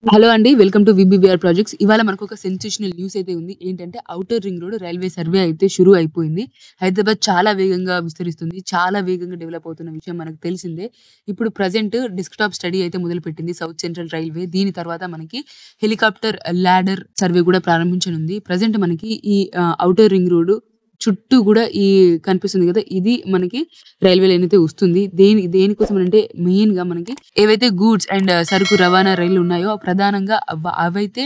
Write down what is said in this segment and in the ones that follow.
Hello అండి. Welcome to VBVR projects. ఇవాళ మనకొక సెన్సేషనల్ న్యూస్ అయితే ఉంది. ఏంటంటే outer ring road railway survey అయితే షురు అయిపోయింది. హైదరాబాద్ చాలా వేగంగా విస్తరిస్తుంది. చాలా వేగంగా డెవలప్ అవుతున్న విషయం మనకు తెలిసిందే. ఇప్పుడు ప్రెజెంట్ డెస్క్‌టాప్ స్టడీ అయితే మొదలుపెట్టింది సౌత్ సెంట్రల్ రైల్వే. దీని తర్వాత మనకి హెలికాప్టర్ లాడర్ సర్వే కూడా ప్రారంభించనుంది. ప్రెజెంట్ మనకి ఈ ఔటర్ రింగ్ రోడ్ చుట్టూ గూడా ఈ కనిపిస్తుంది గదా! ఇది మనకి రైల్వే లైన్ అయితే వస్తుంది. దేనికోసం అంటే మెయిన్‌గా మనకి ఏవైతే గూడ్స్ అండ్ సరుకు రవాణా రైళ్లున్నాయో ప్రధానంగా అవైతే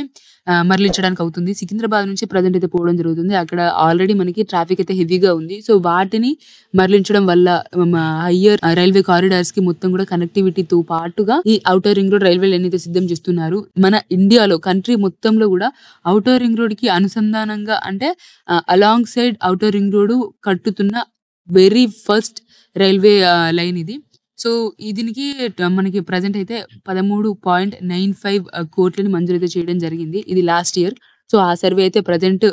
మరలించడానికి అవుతుంది. సికింద్రాబాద్ నుంచి ప్రెజెంట్ అయితే పోవడం జరుగుతుంది. అక్కడ ఆల్రెడీ మనకి ట్రాఫిక్ అయితే హెవీగా ఉంది. సో, వాటిని మరలించడం వల్ల హయ్యర్ రైల్వే కారిడార్స్‌కి మొత్తం గూడా కనెక్టివిటీతో పాటుగా ఈ outer ring road railway line అయితే సిద్ధం చేస్తున్నారు. మన ఇండియాలో కంట్రీ మొత్తంలో గూడా ఔటర్ రింగ్ రోడ్‌కి అనుసంధానంగా అంటే along side outer ring road కట్టుతున్న వెరీ ఫస్ట్ రైల్వే లైన్ ఇది. సో, దీనికి మనకి ప్రెజెంట్ అయితే 13.95 కోట్లని మంజూరైతే చేయడం జరిగింది. ఇది లాస్ట్ ఇయర్. సో, ఆ సర్వే అయితే ప్రెజెంట్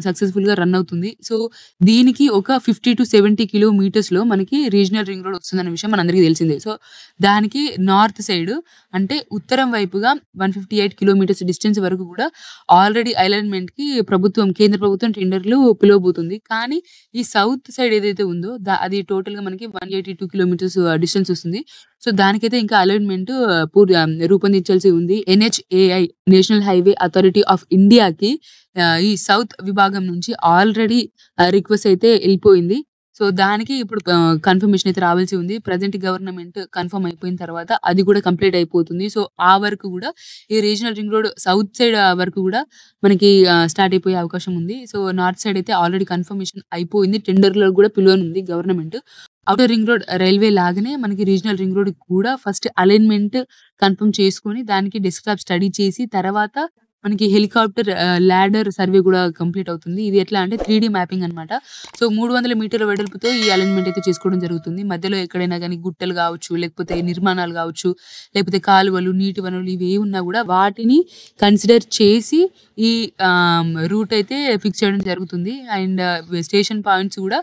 సక్సెస్‌ఫుల్‌గా రన్ అవుతుంది. సో, దీనికి ఒక 50-70 కిలోమీటర్స్‌లో మనకి రీజనల్ రింగ్ రోడ్ వస్తుందన్న విషయం మనందరికీ తెలిసిందే. సో, దానికి నార్త్ సైడ్ అంటే ఉత్తరం వైపుగా 158 కిలోమీటర్స్ డిస్టెన్స్ వరకు గూడా ఆల్రెడీ అలైన్‌మెంట్‌కి కేంద్ర ప్రభుత్వం టెండర్‌లు పిలవబోతుంది. కానీ ఈ సౌత్ సైడ్ ఏదైతే ఉందో అది టోటల్‌గా మనకి 182 కిలోమీటర్స్ డిస్టెన్స్ వస్తుంది. సో, దానికైతే ఇంకా అలైన్‌మెంట్ రూపొందించాల్సి ఉంది. NHAI national highway authority of ఇండియాకి ఈ సౌత్ విభాగం నుంచి ఆల్రెడీ రిక్వెస్ట్ అయితే ఎళ్ళిపోయింది. సో, దానికి ఇప్పుడు కన్ఫర్మేషన్ అయితే రావాల్సి ఉంది. ప్రెజెంట్ గవర్నమెంట్ కన్ఫర్మ్ అయిపోయిన తర్వాత అది కూడా కంప్లీట్ అయిపోతుంది. సో, ఆ వరకు గూడా ఈ regional ring road south side వరకు గూడా మనకి స్టార్ట్ అయిపోయే అవకాశం ఉంది. సో, నార్త్ సైడ్ అయితే ఆల్రెడీ కన్ఫర్మేషన్ అయిపోయింది. టెండర్‌లో కూడా పిలవనుంది government. Outer ring road railway లాగానే మనకి రీజనల్ రింగ్ రోడ్ కూడా ఫస్ట్ అలైన్‌మెంట్ కన్ఫర్మ్ చేసుకొని దానికి డెస్క్‌టాప్ స్టడీ చేసి తర్వాత మనకి హెలికాప్టర్ లాడర్ సర్వే కూడా కంప్లీట్ అవుతుంది. ఇది ఎట్లా అంటే 3 మ్యాపింగ్ అన్నమాట. సో, 300 మీటర్ల వెడల్పుతో ఈ అలైన్‌మెంట్ అయితే చేసుకోవడం జరుగుతుంది. మధ్యలో ఎక్కడైనా గాని గుట్టలు గావచ్చు, లేకపోతే నిర్మాణాలు గావచ్చు, లేకపోతే కాలువలు, నీటి వనరులు ఇవి ఉన్నా గూడా వాటిని కన్సిడర్ చేసి ఈ రూట్ అయితే ఫిక్స్ చేయడం జరుగుతుంది. అండ్ స్టేషన్ పాయింట్స్ గూడా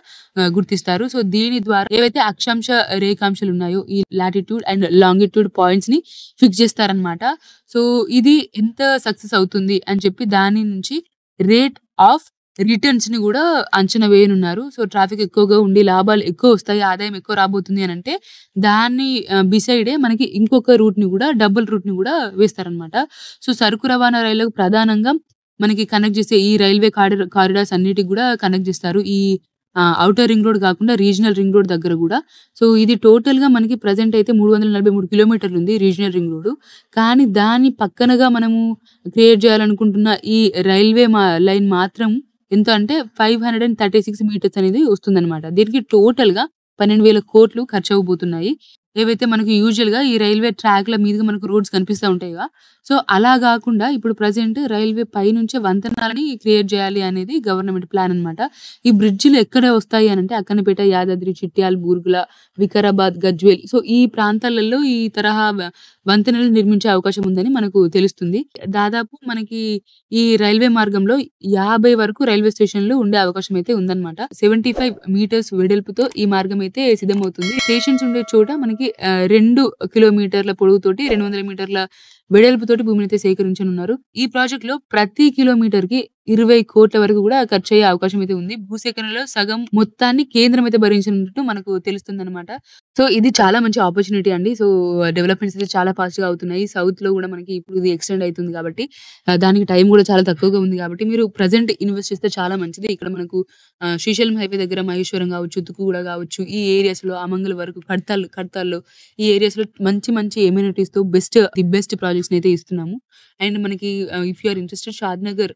గుర్తిస్తారు. సో, దీని ద్వారా ఏవైతే అక్షాంశ, రేఖాంశాలు ఉన్నాయో ఈ లాటిట్యూడ్ అండ్ లాంగిట్యూడ్ పాయింట్స్‌ని ఫిక్స్ చేస్తారన్నమాట. సో, ఇది ఎంత సక్సెస్ అవుతుంది అని చెప్పి దాని నుంచి రేట్ ఆఫ్ రిటర్న్స్‌ని గూడా అంచనా వేయనున్నారు. సో, ట్రాఫిక్ ఎక్కువగా ఉండి లాభాలు ఎక్కువొస్తాయి, ఆదాయం ఎక్కువ రాబోతుంది అనంటే దాన్ని బిసైడే మనకి ఇంకొక రూట్‌ని గూడా డబుల్ రూట్‌ని గూడా వేస్తారనమాట. సో, సరుకు రవాణా రైళ్లకు ప్రధానంగా మనకి కనెక్ట్ చేసే ఈ రైల్వే కారిడార్స్ అన్నిటికి గూడా కనెక్ట్ చేస్తారు. ఈ ఔటర్ రింగ్ రోడ్ కాకుండా రీజనల్ రింగ్ రోడ్ దగ్గర గూడా. సో, ఇది టోటల్‌గా మనకి ప్రెజెంట్ అయితే 343 కిలోమీటర్లుంది రీజనల్ రింగ్ రోడ్. కానీ దాని పక్కనగా మనము క్రియేట్ చేయాలనుకుంటున్న ఈ రైల్వే లైన్ మాత్రం ఎంత అంటే 536 మీటర్స్ అనేది వస్తుందన్నమాట. దీనికి టోటల్‌గా 12,000 కోట్లు ఖర్చవ్వబోతున్నాయి. ఏవైతే మనకి యూజువల్‌గా ఈ రైల్వే ట్రాక్‌ల మీదుగా మనకు రోడ్స్ కనిపిస్తా ఉంటాయిగా. సో, అలా గాకుండా ఇప్పుడు ప్రెజెంట్ రైల్వే పైనుంచే వంతెనలని క్రియేట్ చేయాలి అనేది గవర్నమెంట్ ప్లాన్ అన్నమాట. ఈ బ్రిడ్జిలు ఎక్కడ వస్తాయి అనంటే అక్కన్నపేట, యాదాద్రి, చిట్యాల్, బూర్గుల, వికారాబాద్, గజ్వేల్. సో, ఈ ప్రాంతాలలో ఈ తరహా వంతెనలు నిర్మించే అవకాశం ఉందని మనకు తెలుస్తుంది. దాదాపు మనకి ఈ రైల్వే మార్గంలో 50 వరకు రైల్వే స్టేషన్‌లు ఉండే అవకాశం అయితే ఉందన్నమాట. 75 మీటర్స్ వెడల్పుతో ఈ మార్గం అయితే సిద్ధమవుతుంది. స్టేషన్స్ ఉండే చోట మనకి 2 కిలోమీటర్ల పొడవుతోటి 200 మీటర్ల వెడల్పుతోటి భూమినైతే సేకరించనున్నారు. ఈ ప్రాజెక్ట్‌లో ప్రతి కిలోమీటర్‌కి 20 కోట్ల వరకు గూడా ఖర్చయ్యే అవకాశం అయితే ఉంది. భూసేకరణలో సగం మొత్తాన్ని కేంద్రం అయితే భరించనున్నట్టు మనకు తెలుస్తుందన్నమాట. సో, ఇది చాలా మంచి ఆపర్చునిటీ అండి. సో, డెవలప్‌మెంట్స్ అయితే చాలా ఫాస్ట్‌గా అవుతున్నాయి. సౌత్‌లో గూడా మనకి ఇప్పుడు ఇది ఎక్స్‌టెండ్ అయితుంది కాబట్టి దానికి టైం గూడా చాలా తక్కువగా ఉంది కాబట్టి మీరు ప్రెజెంట్ ఇన్వెస్ట్ చేస్తే చాలా మంచిది. ఇక్కడ మనకు శ్రీశైలం హైవే దగ్గర మహేశ్వరం గావచ్చు, తుక్కుగూడ గావచ్చు, ఈ ఏరియాస్‌లో ఆమంగల్ వరకు కడతాల్‌లో ఈ ఏరియాస్‌లో మంచి మంచి ఎమ్యూనిటీస్‌తో ది బెస్ట్ ప్రాజెక్ట్స్‌ని అయితే ఇస్తున్నాము. అండ్ మనకి if you are interested Shadnagar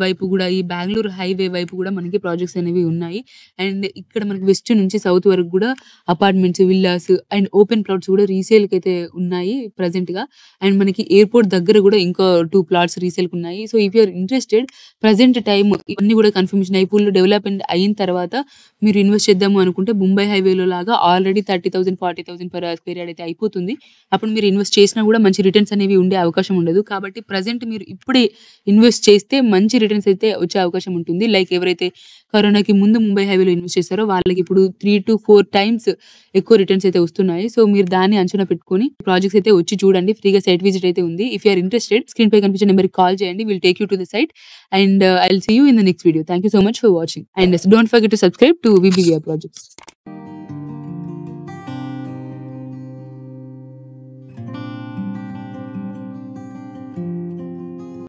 వైపు గూడా ఈ బెంగుళూరు హైవే వైపు గూడా మనకి ప్రాజెక్ట్స్ అనేవి ఉన్నాయి. అండ్ ఇక్కడ మనకి వెస్ట్ నుంచి సౌత్ వరకు గూడా apartments, villas and open plots గూడా రీసేల్‌కైతే ఉన్నాయి ప్రెజెంట్‌గా. అండ్ మనకి ఎయిర్‌పోర్ట్ దగ్గర గూడా ఇంకో 2 ప్లాట్స్ రీసేల్‌కున్నాయి. So, if you are interested present time ఇవన్నీ గూడా కన్ఫర్మేషన్ అయ్యి ఫుల్ డెవలప్‌మెంట్ అయిన తర్వాత మీరు ఇన్వెస్ట్ చేద్దాము అనుకుంటే ముంబై హైవేలో లాగా ఆల్రెడీ 30,000, 40,000 పర్ స్క్వేర్ యార్డ్ అయితే అయిపోతుంది. అప్పుడు మీరు ఇన్వెస్ట్ చేసినా గూడా మంచి రిటర్న్స్ అనేవి ఉండే అవకాశం ఉండదు. కాబట్టి ప్రెజెంట్ మీరు ఇప్పుడే ఇన్వెస్ట్ చేస్తే మంచి మంచి రిటర్న్స్ అయితే వచ్చే అవకాశం ఉంటుంది. లైక్ ఎవరైతే కరోనాకి ముందు ముంబై హైవేలో ఇన్వెస్ట్ చేశారో వాళ్ళకి ఇప్పుడు 3-4 టైమ్స్ ఎక్కువ రిటర్న్స్ అయితే వస్తున్నాయి. సో మీరు దాన్ని అంచనా పెట్టుకొని ప్రాజెక్ట్స్ అయితే వచ్చి చూడండి. ఫ్రీగా సైట్ విజిట్ అయితే ఉంది. If you are interested screen పై కనిపించే నెంబర్‌కి కాల్ చేయండి. Will take you to the site and I will see you in the next video. Thank you so much for watching and don't forget to subscribe to VBVR projects.